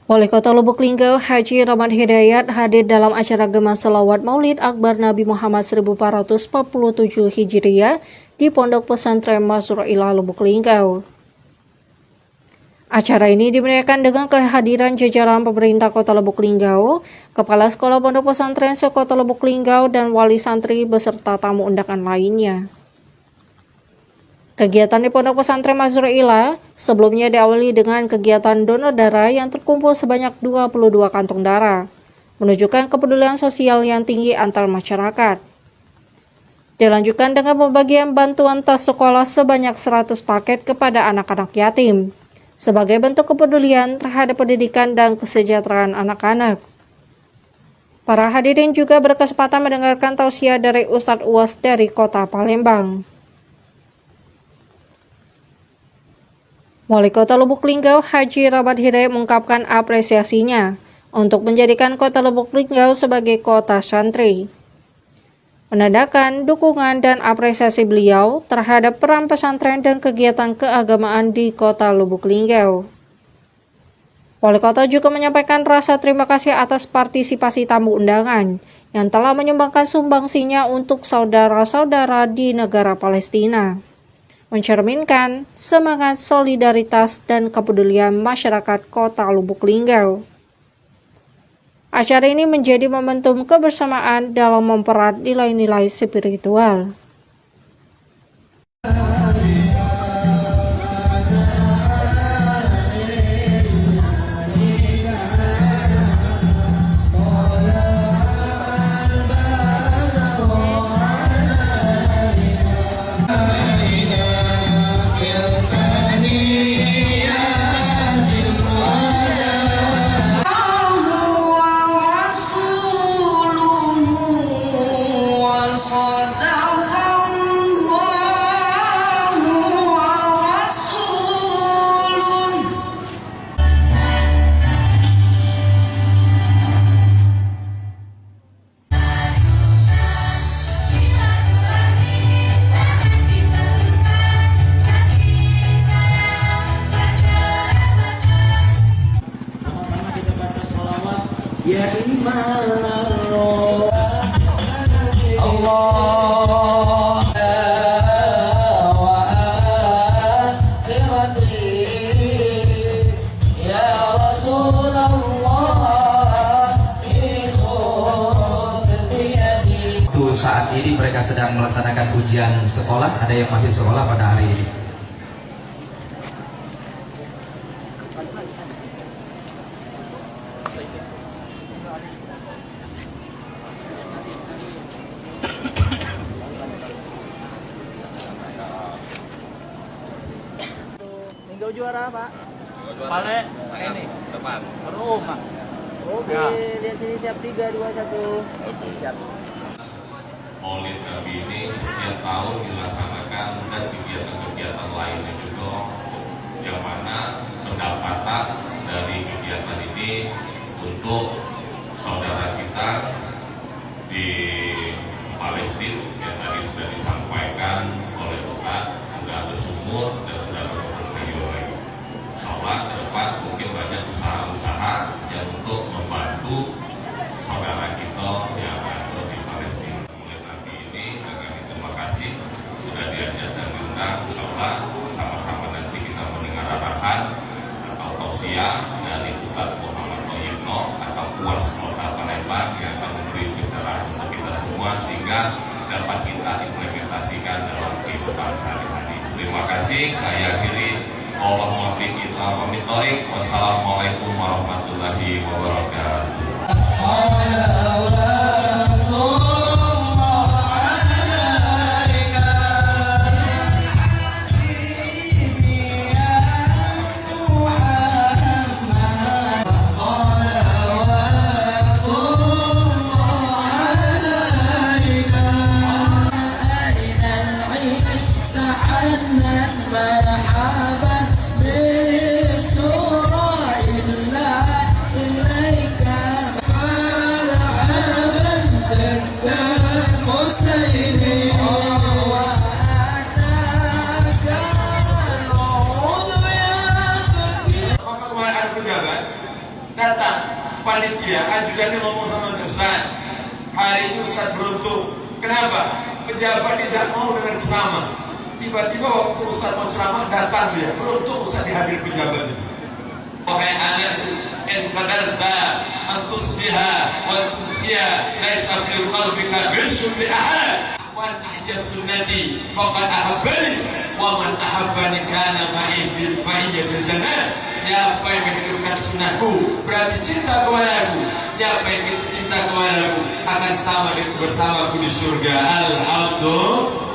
Wali Kota Lubuk Linggau Haji Rahmat Hidayat hadir dalam acara Gema Selawat Maulid Akbar Nabi Muhammad 1447 Hijriah di Pondok Pesantren Masroilah Lubuk Linggau. Acara ini dimeriahkan dengan kehadiran jajaran pemerintah Kota Lubuk Linggau, Kepala Sekolah Pondok Pesantren Sekota Lubuk Linggau, dan wali santri beserta tamu undangan lainnya. Kegiatan di Pondok Pesantren Masroilah sebelumnya diawali dengan kegiatan donor darah yang terkumpul sebanyak 22 kantong darah, menunjukkan kepedulian sosial yang tinggi antar masyarakat. Dilanjutkan dengan pembagian bantuan tas sekolah sebanyak 100 paket kepada anak-anak yatim, sebagai bentuk kepedulian terhadap pendidikan dan kesejahteraan anak-anak. Para hadirin juga berkesempatan mendengarkan tausiah dari Ustadz UAS dari Kota Palembang. Wali Kota Lubuk Linggau Haji Rahmat Hidayat mengungkapkan apresiasinya untuk menjadikan Kota Lubuk Linggau sebagai kota santri, menandakan dukungan dan apresiasi beliau terhadap peran pesantren dan kegiatan keagamaan di Kota Lubuk Linggau. Wali Kota juga menyampaikan rasa terima kasih atas partisipasi tamu undangan yang telah menyumbangkan sumbangsinya untuk saudara-saudara di negara Palestina, mencerminkan semangat solidaritas dan kepedulian masyarakat Kota Lubuk Linggau. Acara ini menjadi momentum kebersamaan dalam mempererat nilai-nilai spiritual. Ya iman Allah wa akhirati ya Rasulullah saat ini mereka sedang melaksanakan ujian sekolah. Ada yang masih sekolah pada hari ini. Linggau juara Pak? Pale ini depan rumah. Oke, Ya. lihat sini siap 3, 2, 1. Siap. Maulid Nabi ini setiap tahun dilaksanakan dan kegiatan-kegiatan lainnya juga, yang mana pendapatan dari kegiatan ini untuk saudara kita di Palestina yang tadi sudah disampaikan oleh Ustadz, sudah bersumur dan sudah berproses lagi. Insyaallah ke depan mungkin banyak usaha-usaha yang untuk membantu saudara kita yang ada di Palestina. Mulai nanti ini dengan terima kasih sudah diajak dan diundang. Insyaallah sama-sama nanti kita mendengar arahan atau tausiah dari Ustadz Muhammad Thoyibno atau UAS Kota Palembang yang akan memberi pencerahan untuk kita semua sehingga dapat kita implementasikan dalam kehidupan sehari-hari. Terima kasih. Saya akhiri. Allahumma bi'id wa mitorik. Wassalamualaikum warahmatullahi wabarakatuh. panitia, ajudannya ngomong sama Ustaz, hari ini Ustaz beruntung. Kenapa? Pejabat tidak mau dengar ceramah. Tiba-tiba waktu Ustaz mau ceramah datang dia. Beruntung Ustaz dihadir pejabat. Wahai anakku, in qadarta an tusbiha wa tumsiya laisa fil qalbika ghishun li ahad wa an ahya sunnati faqad ahabbani wa man ahabbani kana ma'i fil jannah. Siapa yang menghidupkan sunnahku berarti cinta kepadaku. Siapa yang cinta kepadaku akan sama bersamaku di surga. Alhamdulillah.